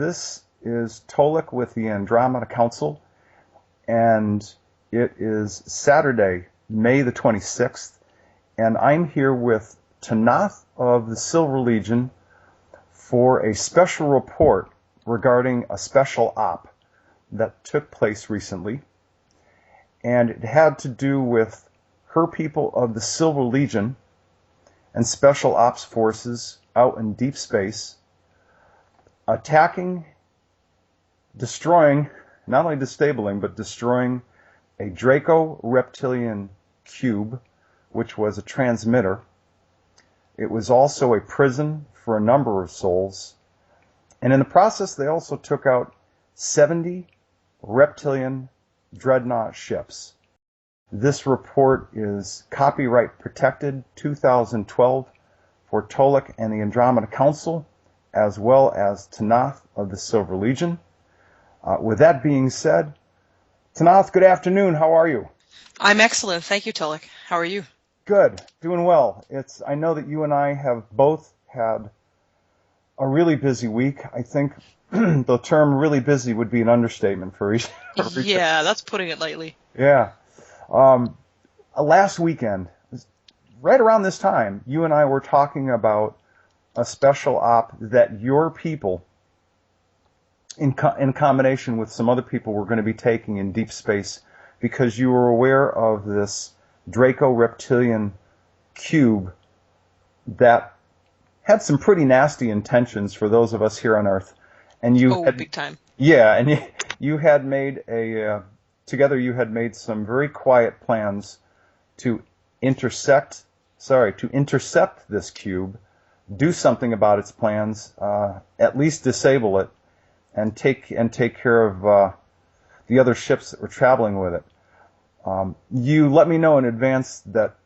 This is Tolik with the Andromeda Council, and it is Saturday, May the 26th, and I'm here with Tanaath of the Silver Legion for a special report regarding a special op that took place recently, and it had to do with her people of the Silver Legion and special ops forces out in deep space attacking, destroying, not only disabling, but destroying a Draco Reptilian cube, which was a transmitter. It was also a prison for a number of souls. And in the process, they also took out 70 reptilian dreadnought ships. This report is copyright protected 2012 for Tolik and the Andromeda Council, as well as Tanaath of the Silver Legion. With that being said, Tanaath, good afternoon. How are you? I'm excellent. Thank you, Tolik. How are you? Good. Doing well. I know that you and I have both had a really busy week. I think the term really busy would be an understatement for each. Yeah, that's putting it lightly. Yeah. Last weekend, right around this time, you and I were talking about a special op that your people, in combination with some other people, were going to be taking in deep space because you were aware of this Draco Reptilian cube that had some pretty nasty intentions for those of us here on Earth. And big time. Yeah, and you had made together you had made some very quiet plans to intercept this cube, do something about its plans, at least disable it, and take care of the other ships that were traveling with it. You let me know in advance that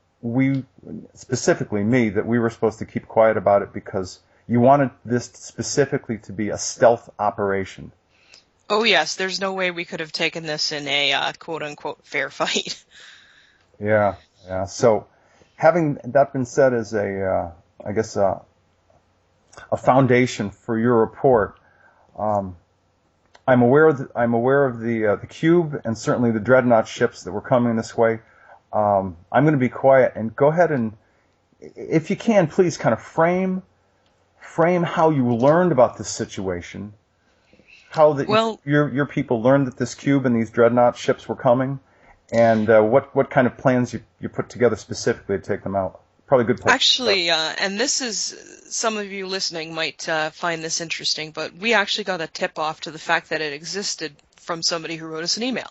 specifically me, that we were supposed to keep quiet about it because you wanted this specifically to be a stealth operation. Oh yes, there's no way we could have taken this in a quote-unquote fair fight. Yeah. So, having that been said as a foundation for your report, I'm aware of the cube and certainly the dreadnought ships that were coming this way. I'm going to be quiet and go ahead and, if you can, please kind of frame how you learned about this situation, how your people learned that this cube and these dreadnought ships were coming, and what kind of plans you put together specifically to take them out. Probably a good place. Actually, and this is, some of you listening might find this interesting, but we actually got a tip-off to the fact that it existed from somebody who wrote us an email.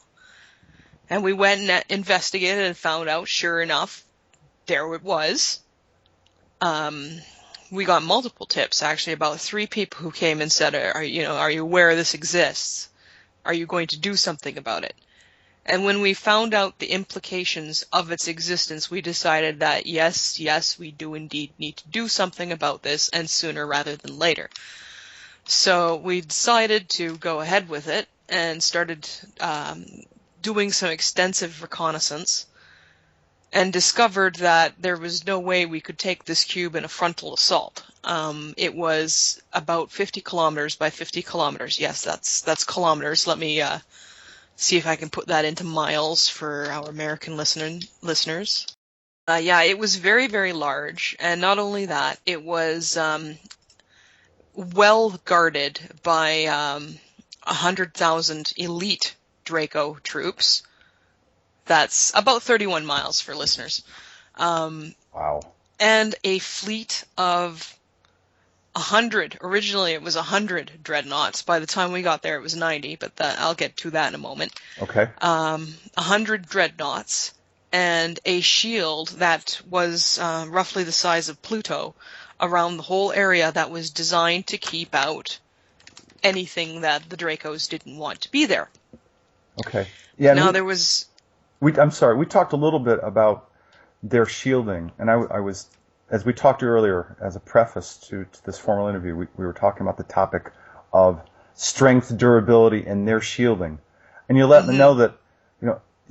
And we went and investigated and found out, sure enough, there it was. We got multiple tips, actually, about 3 people who came and said, are you aware this exists? Are you going to do something about it? And when we found out the implications of its existence, we decided that yes, we do indeed need to do something about this, and sooner rather than later. So we decided to go ahead with it and started doing some extensive reconnaissance and discovered that there was no way we could take this cube in a frontal assault. It was about 50 kilometers by 50 kilometers. Yes, that's kilometers. Let me see if I can put that into miles for our American listeners. It was very, very large, and not only that, it was well guarded by 100,000 elite Draco troops. That's about 31 miles for listeners. Wow. And a fleet of 100. Originally, it was 100 dreadnoughts. By the time we got there, it was 90, but I'll get to that in a moment. Okay. 100 dreadnoughts and a shield that was roughly the size of Pluto around the whole area that was designed to keep out anything that the Dracos didn't want to be there. Okay. Yeah. Now there was... I'm sorry. We talked a little bit about their shielding, and I was, as we talked earlier, as a preface to this formal interview, we were talking about the topic of strength, durability, and their shielding. And you let me know that,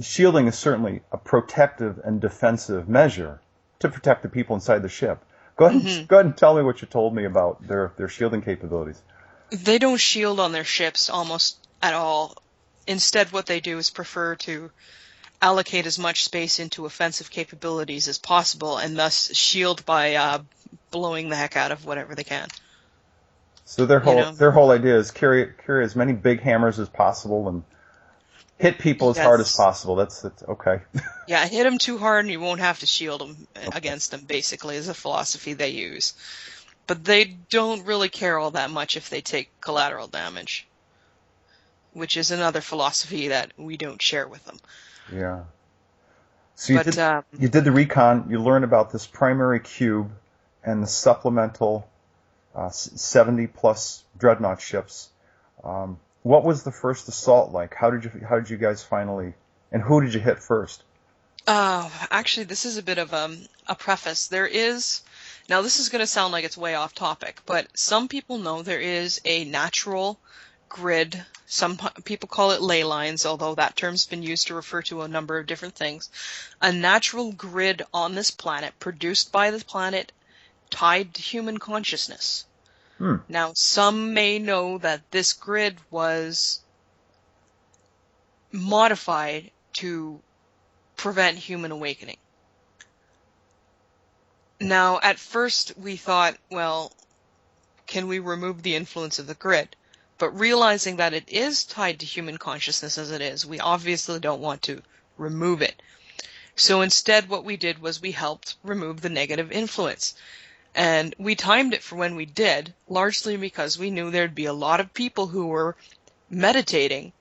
shielding is certainly a protective and defensive measure to protect the people inside the ship. Go ahead and tell me what you told me about their shielding capabilities. They don't shield on their ships almost at all. Instead, what they do is prefer to allocate as much space into offensive capabilities as possible, and thus shield by blowing the heck out of whatever they can. So You know? their whole idea is carry as many big hammers as possible and hit people as hard as Yes. possible. That's okay. Yeah, hit them too hard and you won't have to shield them Okay. against them, basically, is a philosophy they use. But they don't really care all that much if they take collateral damage, which is another philosophy that we don't share with them. Yeah. So But you did the recon. You learned about this primary cube and the supplemental 70 plus dreadnought ships. What was the first assault like? How did you guys finally, and who did you hit first? actually, this is a bit of a preface. Now this is going to sound like it's way off topic, but some people know there is a natural grid. Some people call it ley lines, although that term's been used to refer to a number of different things. A natural grid on this planet, produced by the planet, tied to human consciousness. Hmm. Now, some may know that this grid was modified to prevent human awakening. Now, at first we thought, well, can we remove the influence of the grid? But realizing that it is tied to human consciousness as it is, we obviously don't want to remove it. So instead what we did was we helped remove the negative influence. And we timed it for when we did, largely because we knew there'd be a lot of people who were meditating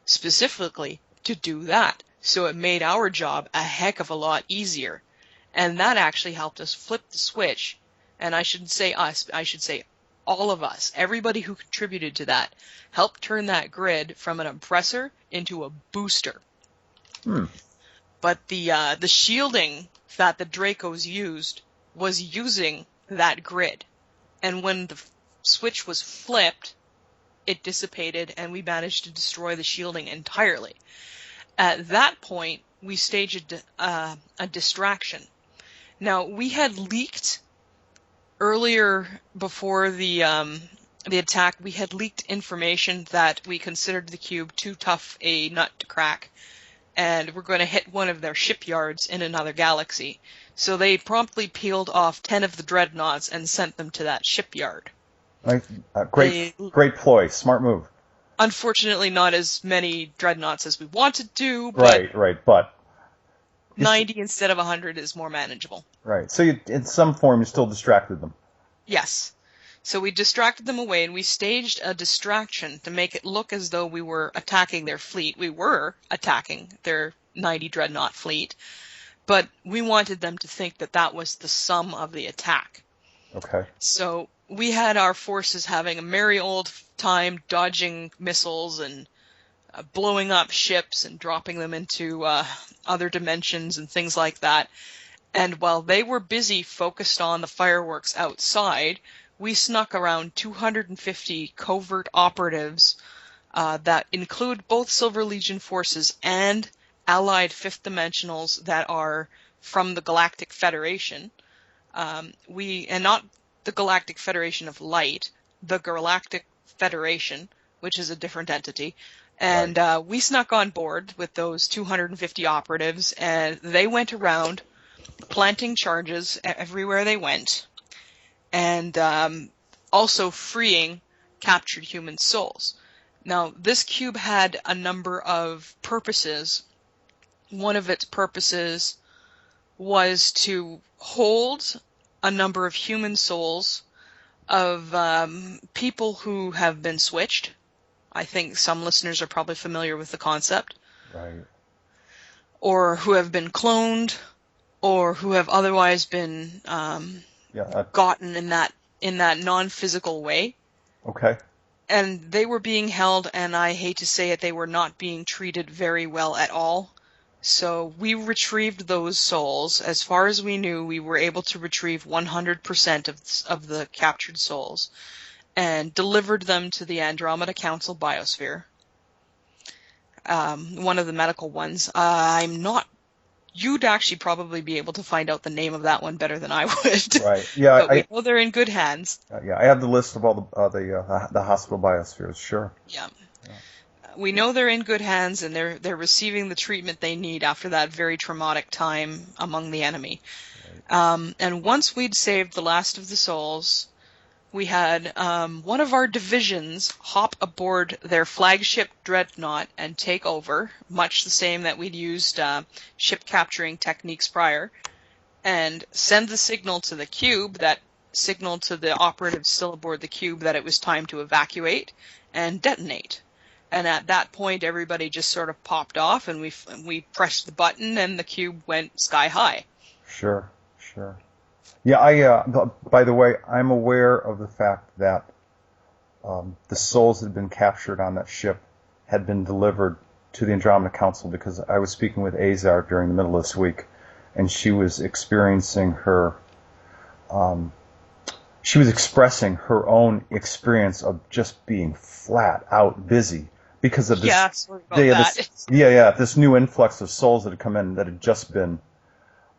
specifically to do that. So it made our job a heck of a lot easier. And that actually helped us flip the switch. And I shouldn't say us, I should say all of us, everybody who contributed to that, helped turn that grid from an oppressor into a booster. Hmm. But the shielding that the Dracos used was using that grid. And when the switch was flipped, it dissipated and we managed to destroy the shielding entirely. At that point, we staged a distraction. Now, we had leaked earlier before the attack, we had leaked information that we considered the cube too tough a nut to crack, and we're going to hit one of their shipyards in another galaxy. So they promptly peeled off 10 of the dreadnoughts and sent them to that shipyard. Great ploy, smart move. Unfortunately, not as many dreadnoughts as we wanted to, but Right, but 90 instead of 100 is more manageable. right. So in some form, you still distracted them. Yes. So we distracted them away, and we staged a distraction to make it look as though we were attacking their fleet. We were attacking their 90 dreadnought fleet, but we wanted them to think that that was the sum of the attack. Okay. So we had our forces having a merry old time dodging missiles and blowing up ships and dropping them into other dimensions and things like that. And while they were busy focused on the fireworks outside, we snuck around 250 covert operatives that include both Silver Legion forces and allied Fifth Dimensionals that are from the Galactic Federation. And not the Galactic Federation of Light, the Galactic Federation, which is a different entity. And Right. we snuck on board with those 250 operatives, and they went around planting charges everywhere they went, and also freeing captured human souls. Now, this cube had a number of purposes. One of its purposes was to hold a number of human souls of people who have been switched. I think some listeners are probably familiar with the concept. Right. Or who have been cloned, or who have otherwise been gotten in that non-physical way. Okay. And they were being held, and I hate to say it, they were not being treated very well at all. So we retrieved those souls. As far as we knew, we were able to retrieve 100% of the captured souls and delivered them to the Andromeda Council biosphere. One of the medical ones. I'm not You'd actually probably be able to find out the name of that one better than I would. Right. Yeah. But we know they're in good hands. Yeah. I have the list of all the hospital biospheres. Sure. Yeah. Yeah. We know they're in good hands, and they're receiving the treatment they need after that very traumatic time among the enemy. Right. And once we'd saved the last of the souls, we had one of our divisions hop aboard their flagship dreadnought and take over, much the same that we'd used ship capturing techniques prior, and send the signal to the cube, that signal to the operatives still aboard the cube that it was time to evacuate and detonate. And at that point, everybody just sort of popped off, and we pressed the button, and the cube went sky high. Sure. Sure. Yeah, by the way, I'm aware of the fact that the souls that had been captured on that ship had been delivered to the Andromeda Council, because I was speaking with Azar during the middle of this week, and she was experiencing she was expressing her own experience of just being flat out busy because of this, sorry about that. this new influx of souls that had come in that had just been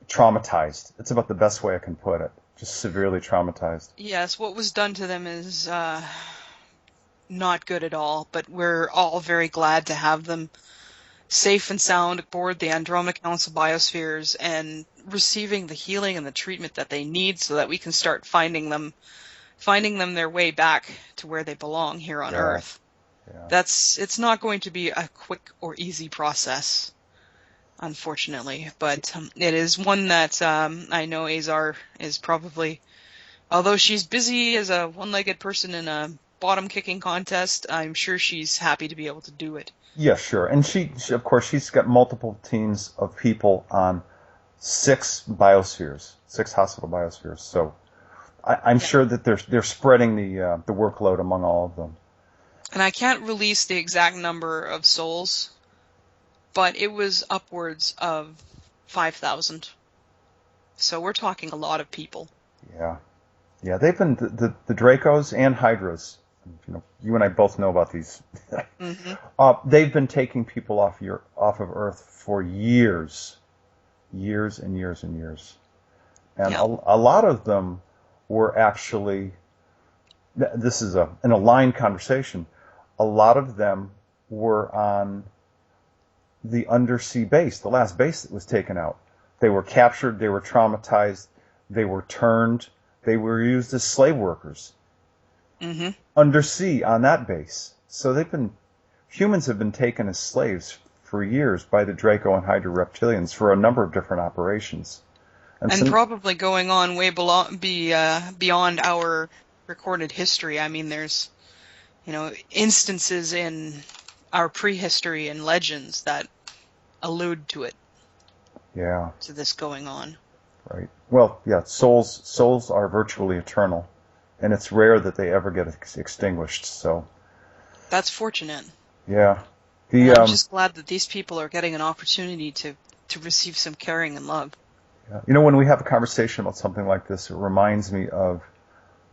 traumatized. It's about the best way I can put it. Just severely traumatized. Yes, what was done to them is not good at all, but we're all very glad to have them safe and sound aboard the Andromeda Council biospheres and receiving the healing and the treatment that they need, so that we can start finding them their way back to where they belong here on Earth. Yeah. It's not going to be a quick or easy process, unfortunately, but it is one that I know Azar is probably, although she's busy as a one-legged person in a bottom-kicking contest, I'm sure she's happy to be able to do it. Yeah, sure. And she of course, she's got multiple teams of people on 6 biospheres, 6 hospital biospheres. So I'm sure that they're spreading the workload among all of them. And I can't release the exact number of souls, but it was upwards of 5,000. So we're talking a lot of people. Yeah. Yeah, they've been the Dracos and Hydras. You know, you and I both know about these. Mm-hmm. They've been taking people off of Earth for years and years and years. And a lot of them were actually, this is an aligned conversation, a lot of them were on the undersea base, the last base that was taken out. They were captured, they were traumatized, they were turned, they were used as slave workers. Mm-hmm. Undersea on that base. So humans have been taken as slaves for years by the Draco and Hydra reptilians for a number of different operations. And probably going on way beyond our recorded history. I mean, there's, instances in our prehistory and legends that allude to it. Yeah. To this going on. Right. Well, yeah, souls are virtually eternal, and it's rare that they ever get extinguished, so. That's fortunate. Yeah. I'm just glad that these people are getting an opportunity to receive some caring and love. Yeah. When we have a conversation about something like this, it reminds me of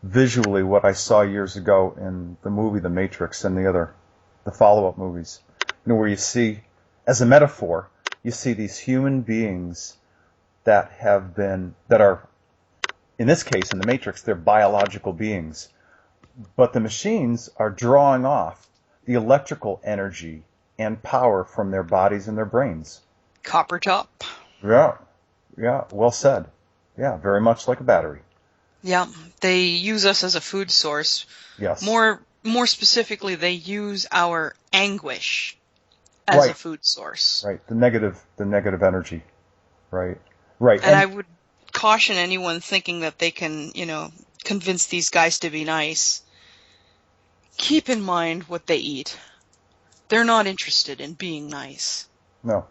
visually what I saw years ago in the movie The Matrix and the follow-up movies. Where you see, as a metaphor, you see these human beings that are, in this case, in the Matrix, they're biological beings. But the machines are drawing off the electrical energy and power from their bodies and their brains. Copper top. Yeah, well said. Yeah, very much like a battery. Yeah, they use us as a food source. Yes. More specifically, they use our anguish as a food source. Right, the negative energy. Right. And I would caution anyone thinking that they can, convince these guys to be nice. Keep in mind what they eat. They're not interested in being nice. No.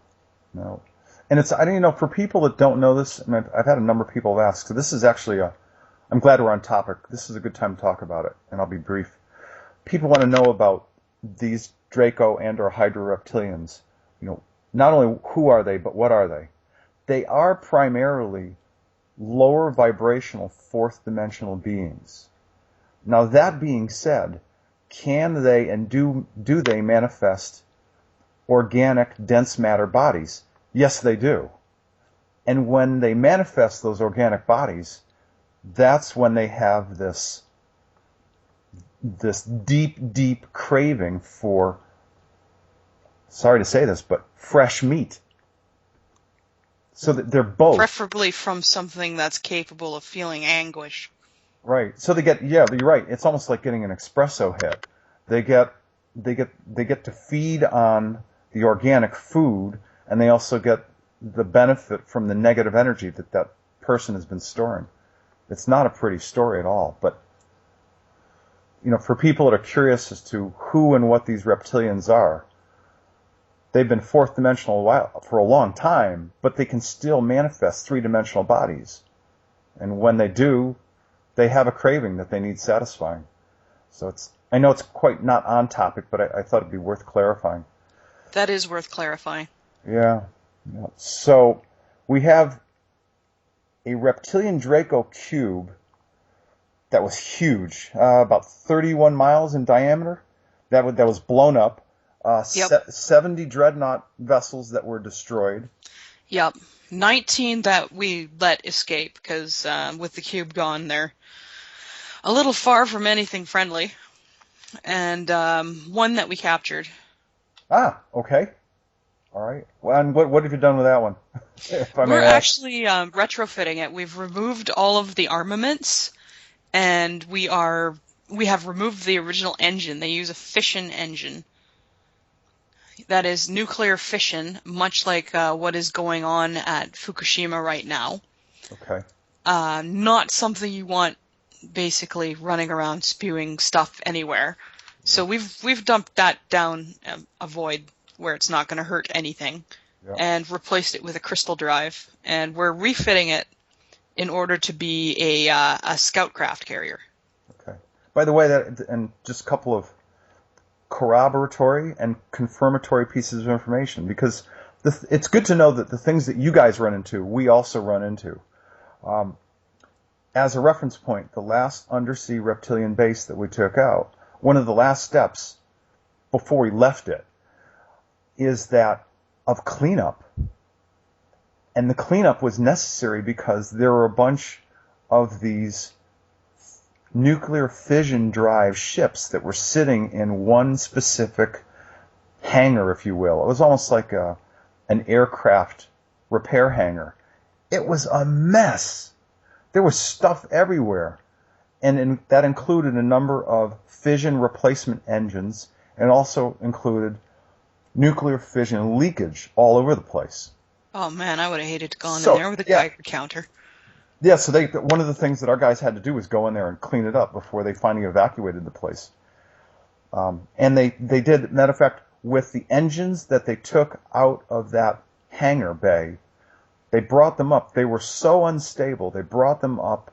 And for people that don't know this, and I've had a number of people ask, so this is actually I'm glad we're on topic. This is a good time to talk about it, and I'll be brief. People want to know about these Draco and or Hydra reptilians. Not only who are they, but what are they? They are primarily lower vibrational fourth dimensional beings. Now that being said, can they and do they manifest organic dense matter bodies? Yes, they do. And when they manifest those organic bodies, that's when they have this deep, deep craving for, sorry to say this, but fresh meat. So that they're both. Preferably from something that's capable of feeling anguish. Right. So they get, yeah, you're right. It's almost like getting an espresso hit. They get to feed on the organic food, and they also get the benefit from the negative energy that person has been storing. It's not a pretty story at all, but for people that are curious as to who and what these reptilians are, they've been fourth dimensional for a long time, but they can still manifest three-dimensional bodies. And when they do, they have a craving that they need satisfying. So I know it's quite not on topic, but I thought it'd be worth clarifying. That is worth clarifying. Yeah. So we have a reptilian Draco cube that was huge, about 31 miles in diameter. That was blown up. Yep. 70 dreadnought vessels that were destroyed. Yep. 19 that we let escape, because with the cube gone, they're a little far from anything friendly. And one that we captured. Ah, okay. All right. Well, and what have you done with that one? If I may We're ask. actually retrofitting it. We've removed all of the armaments, and we have removed the original engine. They use a fission engine. That is nuclear fission, much like what is going on at Fukushima right now. Okay. Not something you want basically running around spewing stuff anywhere. So we've dumped that down a void where it's not going to hurt anything, and replaced it with a crystal drive, and we're refitting it in order to be a scout craft carrier. Okay. By the way, and just a couple of corroboratory and confirmatory pieces of information, because it's good to know that the things that you guys run into, we also run into. As a reference point, the last undersea reptilian base that we took out, one of the last steps before we left it is that of cleanup. And the cleanup was necessary because there were a bunch of these nuclear fission drive ships that were sitting in one specific hangar, if you will. It was almost like an aircraft repair hangar. It was a mess. There was stuff everywhere. And that included a number of fission replacement engines, and also included nuclear fission leakage all over the place. Oh man, I would have hated to go in there with a Geiger counter. Yeah, so one of the things that our guys had to do was go in there and clean it up before they finally evacuated the place. And they did, matter of fact, with the engines that they took out of that hangar bay, they brought them up. They were so unstable, they brought them up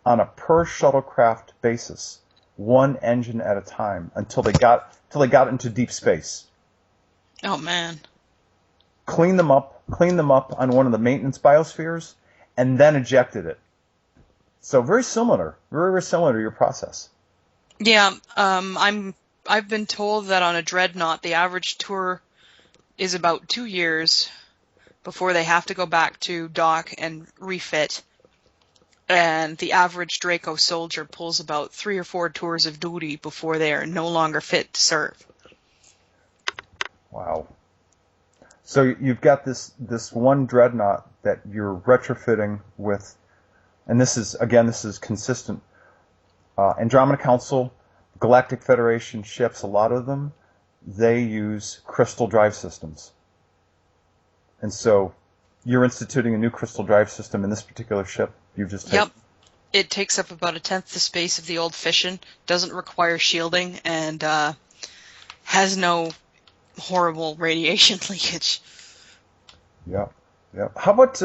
on a per shuttlecraft basis, one engine at a time, until they got into deep space. Oh man. Cleaned them up on one of the maintenance biospheres, and then ejected it. So very similar to your process. Yeah, I've been told that on a dreadnought, the average tour is about 2 years before they have to go back to dock and refit. And the average Draco soldier pulls about 3 or 4 tours of duty before they are no longer fit to serve. Wow. So you've got this one dreadnought that you're retrofitting with, and this is consistent. Andromeda Council, Galactic Federation ships, a lot of them, they use crystal drive systems. And so you're instituting a new crystal drive system in this particular ship you've just taken? Yep. It takes up about 1/10 the space of the old fission, doesn't require shielding, and has no horrible radiation leakage. Yeah. How about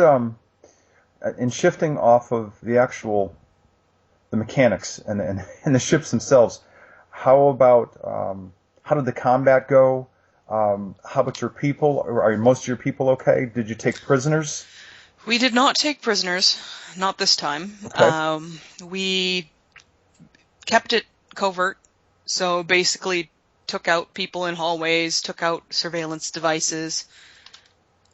in shifting off of the mechanics and the ships themselves? How about how did the combat go? How about your people? Are most of your people okay? Did you take prisoners? We did not take prisoners, not this time. Okay. We kept it covert, so basically took out people in hallways, took out surveillance devices.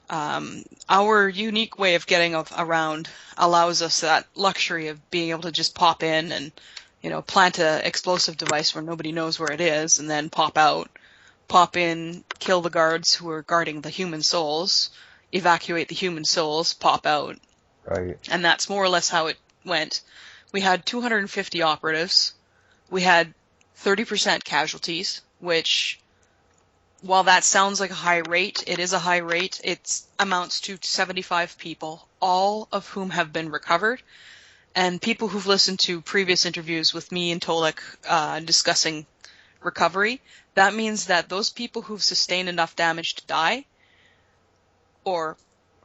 Our unique way of getting around allows us that luxury of being able to just pop in and, plant a explosive device where nobody knows where it is, and then pop out, pop in, kill the guards who are guarding the human souls, evacuate the human souls, pop out. Right. And that's more or less how it went. We had 250 operatives. We had 30% casualties, which, while that sounds like a high rate, it is a high rate. It amounts to 75 people, all of whom have been recovered. And people who've listened to previous interviews with me and Tolek discussing recovery, that means that those people who've sustained enough damage to die or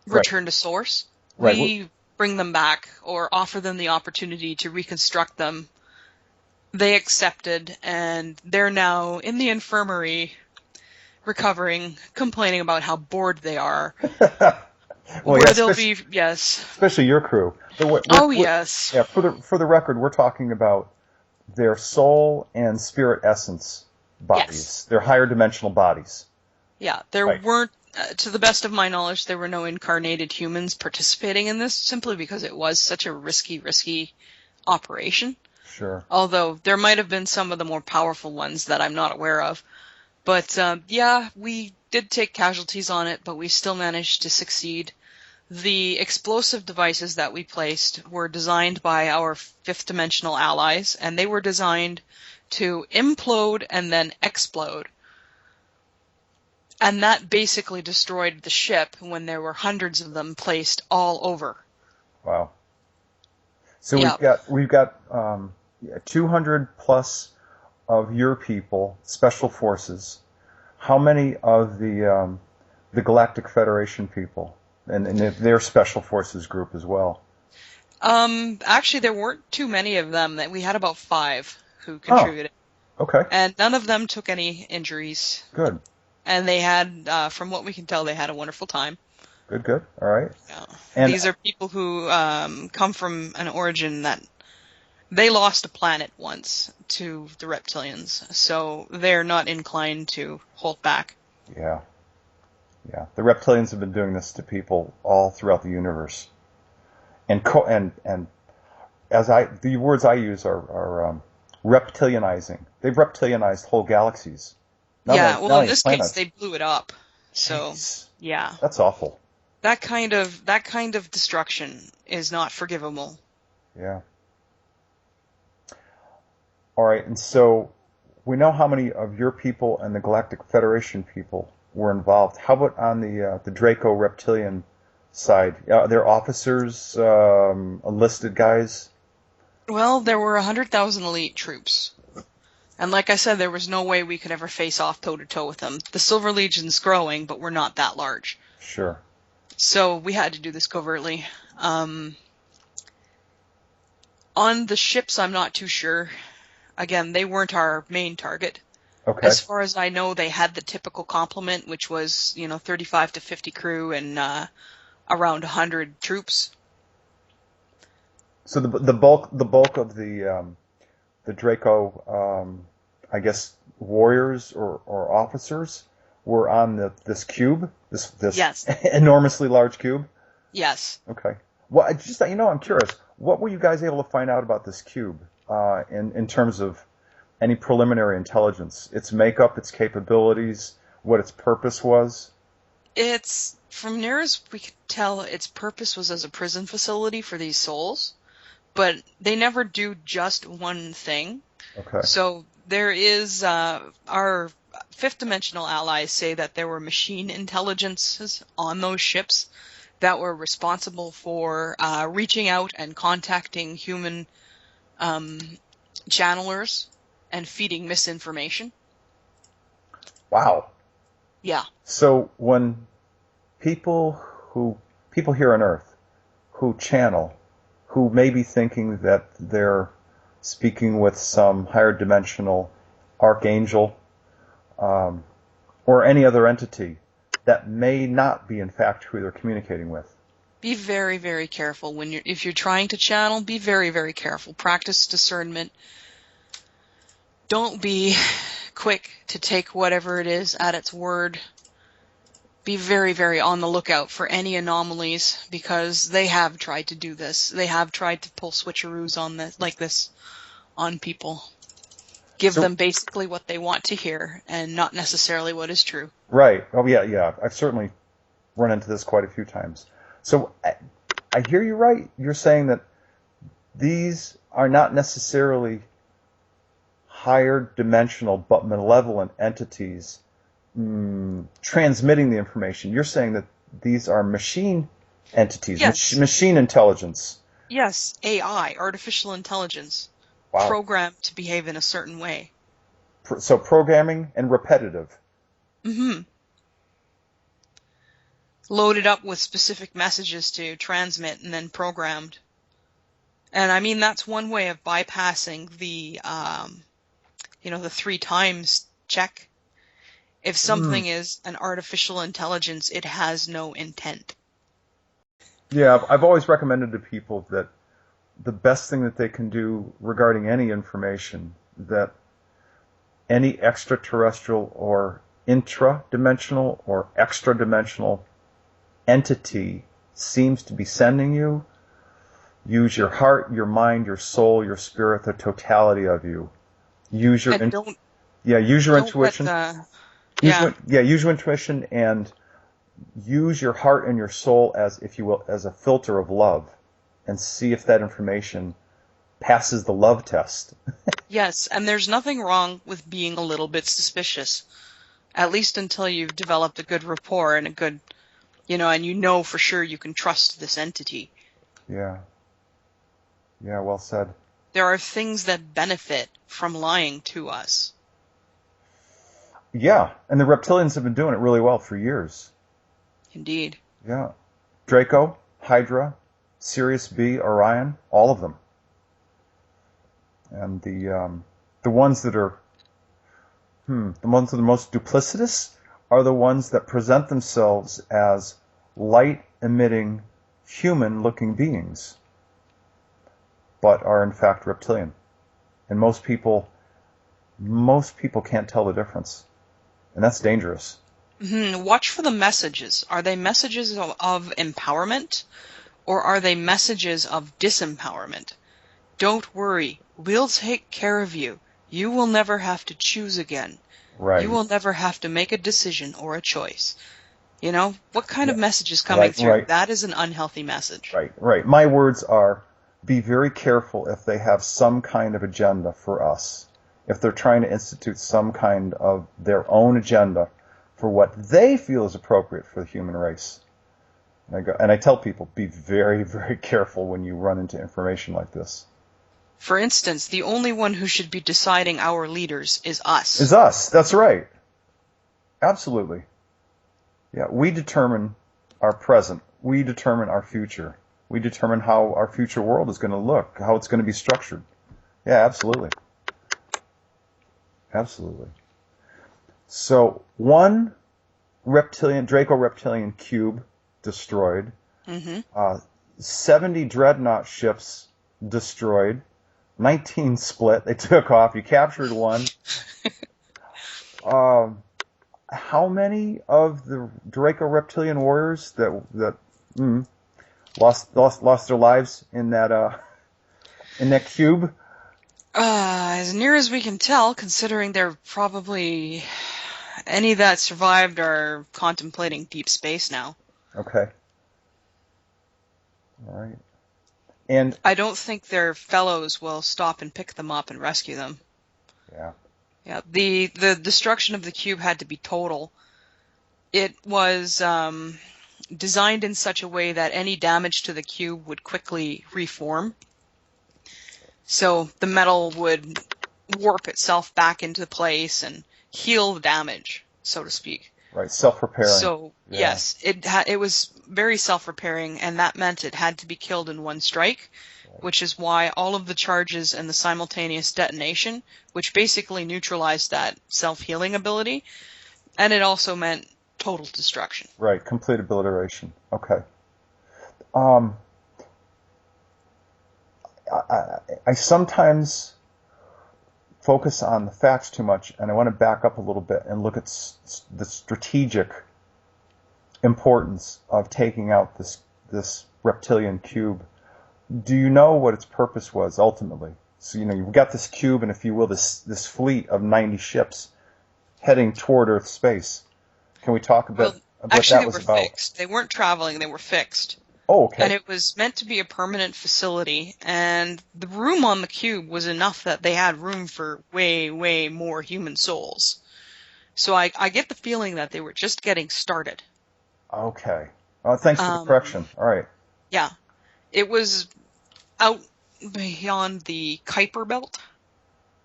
return to source, we bring them back or offer them the opportunity to reconstruct them. They accepted, and they're now in the infirmary recovering, complaining about how bored they are. Well, where yeah, they'll be, yes. Especially your crew. Yes. Yeah, for the record, we're talking about their soul and spirit essence bodies. Yes. Their higher dimensional bodies. Yeah, there weren't, to the best of my knowledge, there were no incarnated humans participating in this, simply because it was such a risky operation. Sure. Although there might have been some of the more powerful ones that I'm not aware of. But yeah, we did take casualties on it, but we still managed to succeed. The explosive devices that we placed were designed by our fifth dimensional allies, and they were designed to implode and then explode. And that basically destroyed the ship when there were hundreds of them placed all over. Wow. So we've got 200 plus of your people, special forces. How many of the Galactic Federation people and their special forces group as well? Actually, there weren't too many of them. We had about 5 who contributed. Oh, okay. And none of them took any injuries. Good. And they had, from what we can tell, they had a wonderful time. Good. All right. Yeah. And these are people who come from an origin that they lost a planet once to the reptilians, so they're not inclined to hold back. Yeah. The reptilians have been doing this to people all throughout the universe, and the words I use are reptilianizing. They've reptilianized whole galaxies. In this case, they blew it up. So, Jeez. Yeah, that's awful. That kind of destruction is not forgivable. Yeah. All right, and so we know how many of your people and the Galactic Federation people were involved. How about on the Draco Reptilian side? Their officers, enlisted guys? Well, there were 100,000 elite troops. And like I said, there was no way we could ever face off toe-to-toe with them. The Silver Legion's growing, but we're not that large. Sure. So we had to do this covertly. On the ships, I'm not too sure. Again, they weren't our main target. Okay. As far as I know, they had the typical complement, which was, 35 to 50 crew and around 100 troops. So the bulk of the Draco, I guess, warriors or officers were on this cube, this Yes. enormously large cube. Yes. Okay. Well, I'm curious. What were you guys able to find out about this cube in terms of any preliminary intelligence? Its makeup, its capabilities, what its purpose was? It's, from near as we could tell, its purpose was as a prison facility for these souls, but they never do just one thing. Okay. So there is, our fifth dimensional allies say that there were machine intelligences on those ships that were responsible for reaching out and contacting human channelers and feeding misinformation. Wow. Yeah. So when people here on Earth who channel, who may be thinking that they're speaking with some higher dimensional archangel or any other entity that may not be in fact who they're communicating with. Be very, very careful if you're trying to channel. Be very, very careful. Practice discernment. Don't be quick to take whatever it is at its word. be very, very on the lookout for any anomalies, because they have tried to do this. They have tried to pull switcheroos on this, like this, on people. Give them basically what they want to hear, and not necessarily what is true. Right. Oh, yeah. I've certainly run into this quite a few times. So I hear you right. You're saying that these are not necessarily higher dimensional but malevolent entities transmitting the information. You're saying that these are machine entities, yes. Machine intelligence. Yes, AI, artificial intelligence, wow. Programmed to behave in a certain way. So programming and repetitive. Mm-hmm. Loaded up with specific messages to transmit and then programmed. And I mean, that's one way of bypassing the, the 3 times check. If something is an artificial intelligence, it has no intent. Yeah, I've always recommended to people that the best thing that they can do regarding any information, that any extraterrestrial or intra-dimensional or extra-dimensional entity seems to be sending you, use your heart, your mind, your soul, your spirit, the totality of you. Use your intuition. Use your intuition and use your heart and your soul as, if you will, as a filter of love, and see if that information passes the love test. Yes, and there's nothing wrong with being a little bit suspicious, at least until you've developed a good rapport and a good, and you know for sure you can trust this entity. Yeah. Yeah, well said. There are things that benefit from lying to us. Yeah, and the reptilians have been doing it really well for years. Indeed. Yeah. Draco, Hydra, Sirius B, Orion, all of them. And the ones that are the ones that are most duplicitous are the ones that present themselves as light-emitting, human-looking beings, but are in fact reptilian. And most people can't tell the difference. And that's dangerous. Mm-hmm. Watch for the messages. Are they messages of empowerment, or are they messages of disempowerment? Don't worry. We'll take care of you. You will never have to choose again. Right. You will never have to make a decision or a choice. What kind of message is coming through? Right. That is an unhealthy message. Right. My words are, be very careful if they have some kind of agenda for us. If they're trying to institute some kind of their own agenda for what they feel is appropriate for the human race. And I tell people, be very, very careful when you run into information like this. For instance, the only one who should be deciding our leaders is us. Is us. That's right. Absolutely. Yeah, we determine our present. We determine our future. We determine how our future world is going to look, how it's going to be structured. Yeah, absolutely. Absolutely. So, 1 Draco Reptilian cube destroyed. Mm-hmm. 70 dreadnought ships destroyed. 19 split. They took off. You captured 1. How many of the Draco Reptilian warriors that lost their lives in that cube? As near as we can tell, considering they're probably any that survived are contemplating deep space now. Okay. All right. And I don't think their fellows will stop and pick them up and rescue them. Yeah. Yeah. The destruction of the cube had to be total. It was designed in such a way that any damage to the cube would quickly reform. So the metal would warp itself back into place and heal the damage, so to speak. Right, self-repairing. So, yes, it was very self-repairing, and that meant it had to be killed in one strike, which is why all of the charges and the simultaneous detonation, which basically neutralized that self-healing ability, and it also meant total destruction. Right, complete obliteration. Okay. I sometimes focus on the facts too much, and I want to back up a little bit and look at the strategic importance of taking out this reptilian cube. Do you know what its purpose was ultimately? So, you've got this cube and, if you will, this fleet of 90 ships heading toward Earth space. Can we talk a bit Well, about what actually, that they was were about? fixed. They weren't traveling, they were fixed. Oh, And okay. it was meant to be a permanent facility, and the room on the cube was enough that they had room for way, way more human souls. So I get the feeling that they were just getting started. Okay. Thanks for the Um, correction. All right. yeah, it was out beyond the Kuiper Belt.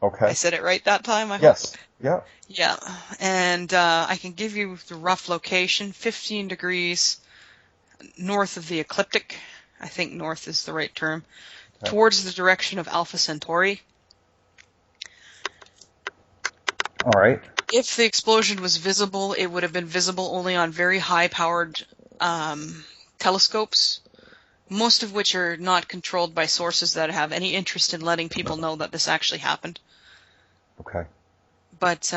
I Okay. said it right that time, I hope. Yes. Yeah. Yeah, and I can give you the rough location, 15 degrees north of the ecliptic. I think north is the right term. Okay. Towards the direction of Alpha Centauri. All right. If the explosion was visible, it would have been visible only on very high-powered telescopes, most of which are not controlled by sources that have any interest in letting people know that this actually happened. Okay. But,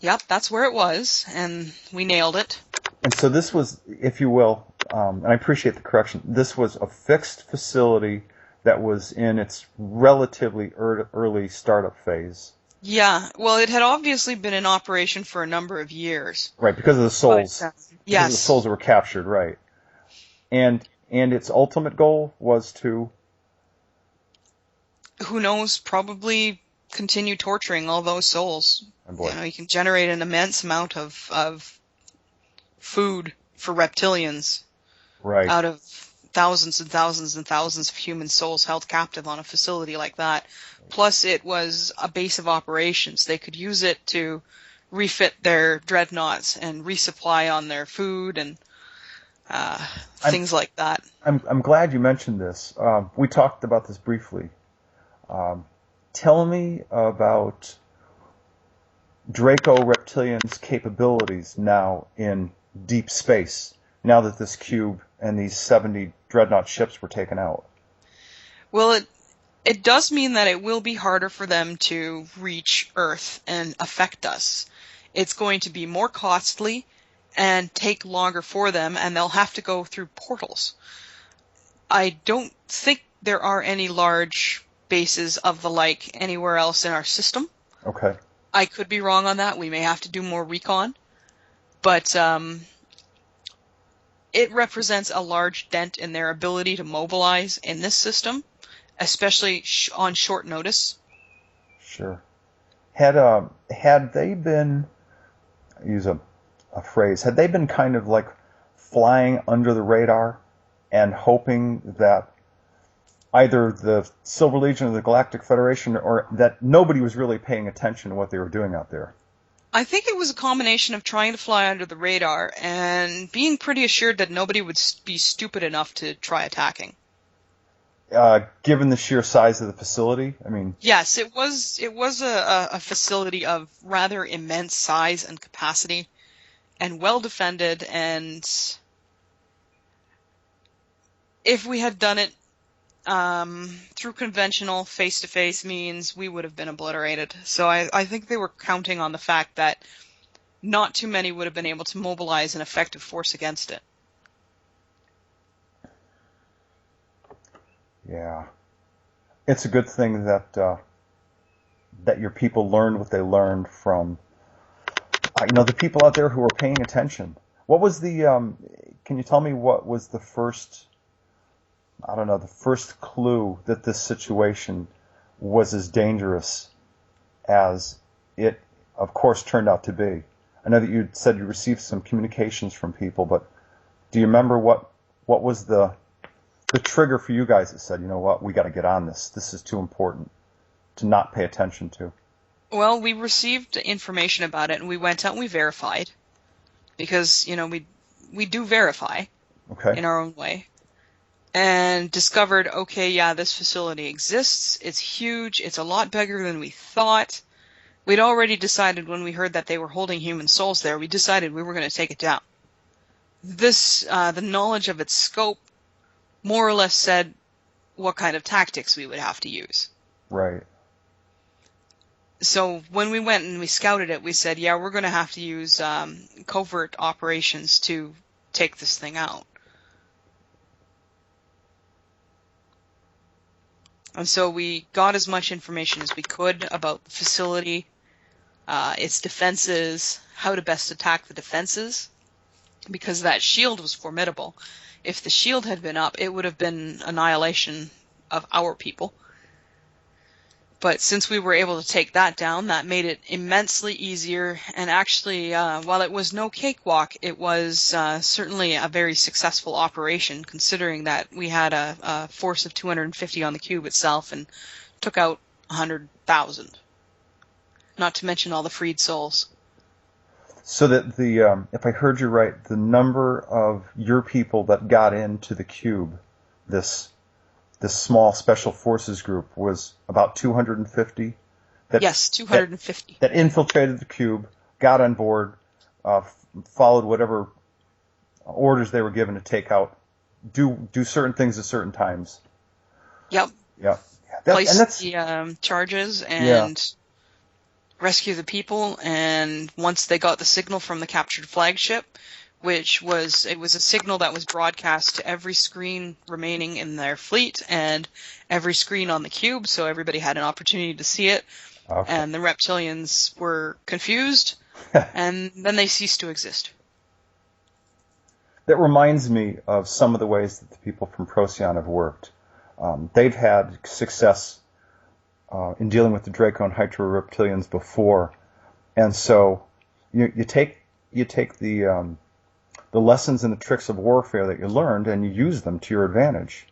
yep, that's where it was, and we nailed it. And so this was, if you will, and I appreciate the correction, this was a fixed facility that was in its relatively early startup phase. Yeah, well, it had obviously been in operation for a number of years. Right, because of the But, souls. Because of the yes, souls that were captured, right. And its ultimate goal was to... who knows, probably continue torturing all those souls. Oh boy. You can generate an immense amount of food for reptilians Right. out of thousands and thousands and thousands of human souls held captive on a facility like that. Plus, it was a base of operations. They could use it to refit their dreadnoughts and resupply on their food and things like that. I'm glad you mentioned this. We talked about this briefly. Tell me about Draco Reptilian's capabilities now in deep space, now that this cube and these 70 dreadnought ships were taken out. Well, it does mean that it will be harder for them to reach Earth and affect us. It's going to be more costly and take longer for them, and they'll have to go through portals. I don't think there are any large bases of the like anywhere else in our system. Okay. I could be wrong on that. We may have to do more recon. But it represents a large dent in their ability to mobilize in this system, especially on short notice. Sure. Had they been, use a phrase, had they been kind of like flying under the radar and hoping that either the Silver Legion or the Galactic Federation, or that nobody was really paying attention to what they were doing out there? I think it was a combination of trying to fly under the radar and being pretty assured that nobody would be stupid enough to try attacking. Given the sheer size of the facility, I mean... Yes, it was a facility of rather immense size and capacity, and well defended, and if we had done it through conventional face-to-face means, we would have been obliterated. So I think they were counting on the fact that not too many would have been able to mobilize an effective force against it. Yeah. It's a good thing that that your people learned what they learned from, the people out there who were paying attention. What was the, can you tell me what was the first, the first clue that this situation was as dangerous as it, of course, turned out to be? I know that you said you received some communications from people, but do you remember what was the trigger for you guys that said, you know what, we got to get on this. This is too important to not pay attention to? Well, we received information about it, and we went out and we verified. Because, we do verify in our own way. And discovered, okay, yeah, this facility exists. It's huge. It's a lot bigger than we thought. We'd already decided when we heard that they were holding human souls there, we decided we were going to take it down. This, the knowledge of its scope more or less said what kind of tactics we would have to use. Right. So when we went and we scouted it, we said, yeah, we're going to have to use covert operations to take this thing out. And so we got as much information as we could about the facility, its defenses, how to best attack the defenses, because that shield was formidable. If the shield had been up, it would have been annihilation of our people. But since we were able to take that down, that made it immensely easier. And actually, while it was no cakewalk, it was certainly a very successful operation, considering that we had a force of 250 on the cube itself and took out 100,000. Not to mention all the freed souls. So that the, if I heard you right, the number of your people that got into the cube, this small special forces group, was about 250? Yes, 250. That infiltrated the cube, got on board, followed whatever orders they were given to take out, do certain things at certain times. Yep. Yep. Place the charges and rescue the people, and once they got the signal from the captured flagship, it was a signal that was broadcast to every screen remaining in their fleet and every screen on the cube, so everybody had an opportunity to see it. Okay. And the reptilians were confused, and then they ceased to exist. That reminds me of some of the ways that the people from Procyon have worked. They've had success in dealing with the Draco and Hydro Reptilians before, and so you take the lessons and the tricks of warfare that you learned, and you use them to your advantage.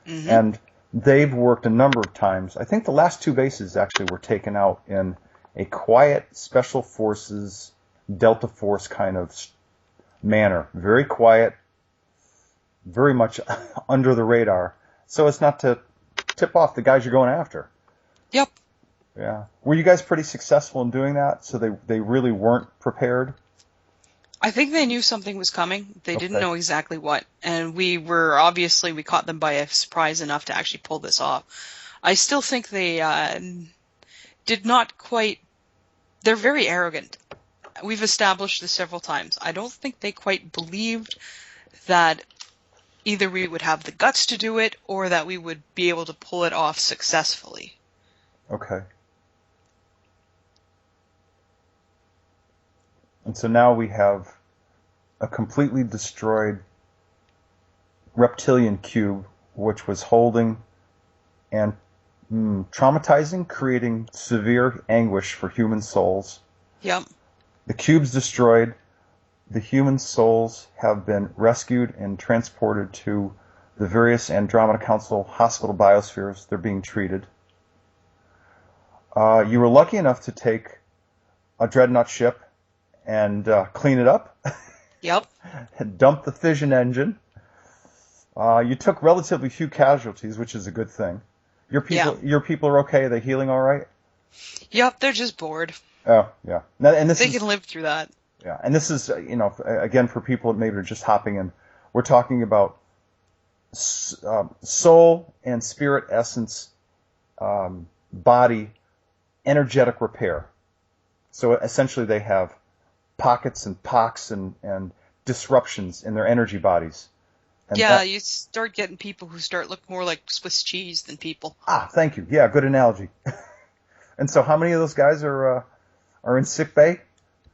Mm-hmm. And they've worked a number of times. I think the last 2 bases actually were taken out in a quiet special forces Delta Force kind of manner. Very quiet, very much under the radar, so as not to tip off the guys you're going after. Yep. Yeah. Were you guys pretty successful in doing that, so they really weren't prepared? I think they knew something was coming. They didn't know exactly what. And we caught them by a surprise enough to actually pull this off. I still think they did not quite... They're very arrogant. We've established this several times. I don't think they quite believed that either we would have the guts to do it or that we would be able to pull it off successfully. Okay. And so now we have a completely destroyed reptilian cube, which was holding and traumatizing, creating severe anguish for human souls. Yep. The cube's destroyed. The human souls have been rescued and transported to the various Andromeda Council hospital biospheres. They're being treated. You were lucky enough to take a dreadnought ship and clean it up. Yep. And dump the fission engine. You took relatively few casualties, which is a good thing. Your people are okay? Are they healing all right? Yep, they're just bored. Oh, yeah. And they can live through that. Yeah, and this is, again, for people that maybe are just hopping in, we're talking about soul and spirit essence, body, energetic repair. So essentially they have pockets and pocks and disruptions in their energy bodies. And you start getting people who look more like Swiss cheese than people. Thank you. Yeah, good analogy. And so how many of those guys are in sick bay?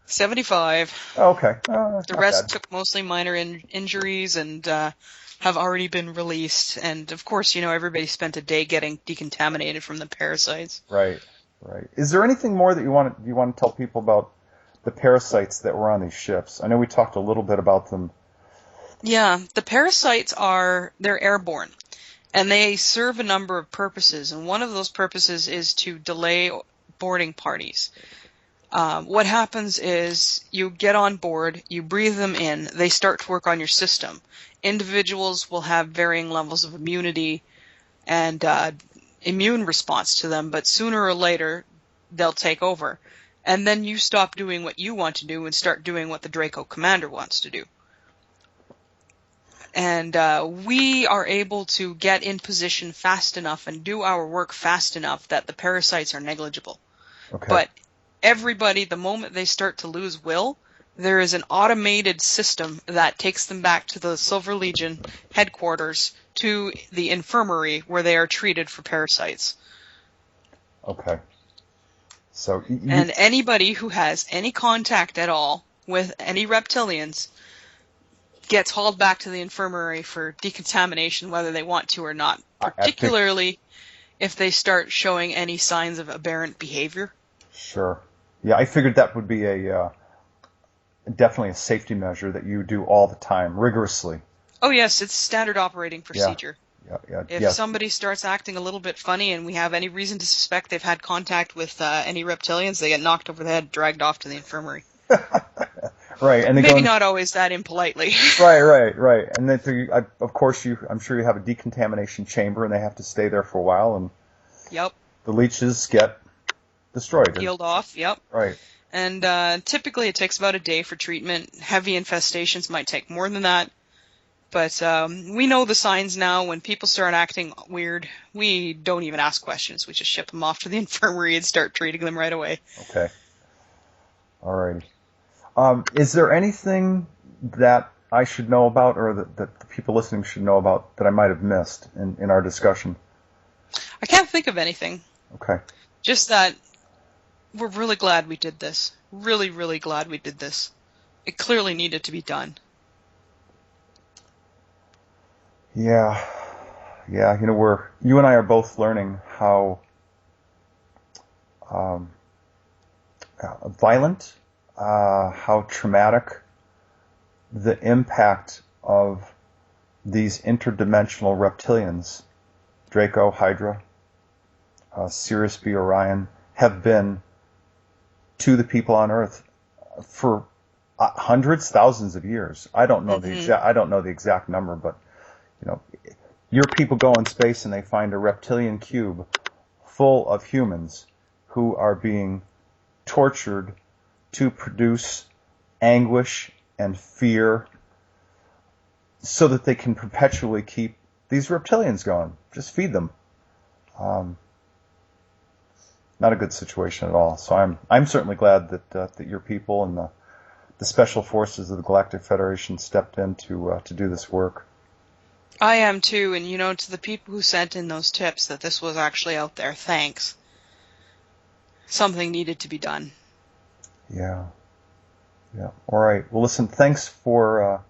75. Oh, okay. The rest took mostly minor injuries and have already been released. And of course, everybody spent a day getting decontaminated from the parasites. Right. Is there anything more that you want to tell people about the parasites that were on these ships? I know we talked a little bit about them. Yeah, the parasites they're airborne, and they serve a number of purposes, and one of those purposes is to delay boarding parties. What happens is you get on board, you breathe them in, they start to work on your system. Individuals will have varying levels of immunity and immune response to them, but sooner or later they'll take over. And then you stop doing what you want to do and start doing what the Draco commander wants to do. And we are able to get in position fast enough and do our work fast enough that the parasites are negligible. Okay. But everybody, the moment they start to lose will, there is an automated system that takes them back to the Silver Legion headquarters to the infirmary where they are treated for parasites. Okay. So And anybody who has any contact at all with any reptilians gets hauled back to the infirmary for decontamination whether they want to or not, particularly if they start showing any signs of aberrant behavior. Sure. Yeah, I figured that would be definitely a safety measure that you do all the time, rigorously. Oh yes, it's standard operating procedure. Yeah. If somebody starts acting a little bit funny and we have any reason to suspect they've had contact with any reptilians, they get knocked over the head, dragged off to the infirmary. Right, and maybe not always that impolitely. Right. And then, of course, I'm sure you have a decontamination chamber, and they have to stay there for a while, and yep, the leeches get destroyed. Peeled off. Yep. Right. And typically it takes about a day for treatment. Heavy infestations might take more than that. But we know the signs now. When people start acting weird, we don't even ask questions. We just ship them off to the infirmary and start treating them right away. Okay. All right. Is there anything that I should know about, or that the people listening should know about, that I might have missed in our discussion? I can't think of anything. Okay. Just that we're really glad we did this. Really, really glad we did this. It clearly needed to be done. Yeah. You and I are both learning how violent, how traumatic the impact of these interdimensional reptilians, Draco, Hydra, Sirius B, Orion, have been to the people on Earth for hundreds, thousands of years. I don't know the exact number, but your people go in space and they find a reptilian cube full of humans who are being tortured to produce anguish and fear so that they can perpetually keep these reptilians going. Just feed them. Not a good situation at all. So I'm certainly glad that your people and the special forces of the Galactic Federation stepped in to do this work. I am too, and to the people who sent in those tips that this was actually out there, thanks. Something needed to be done. Yeah. All right. Well, listen. Thanks for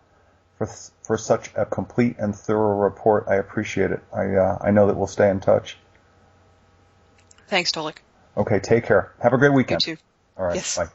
such a complete and thorough report. I appreciate it. I know that we'll stay in touch. Thanks, Tolik. Okay. Take care. Have a great weekend. You too. All right. Yes. Bye.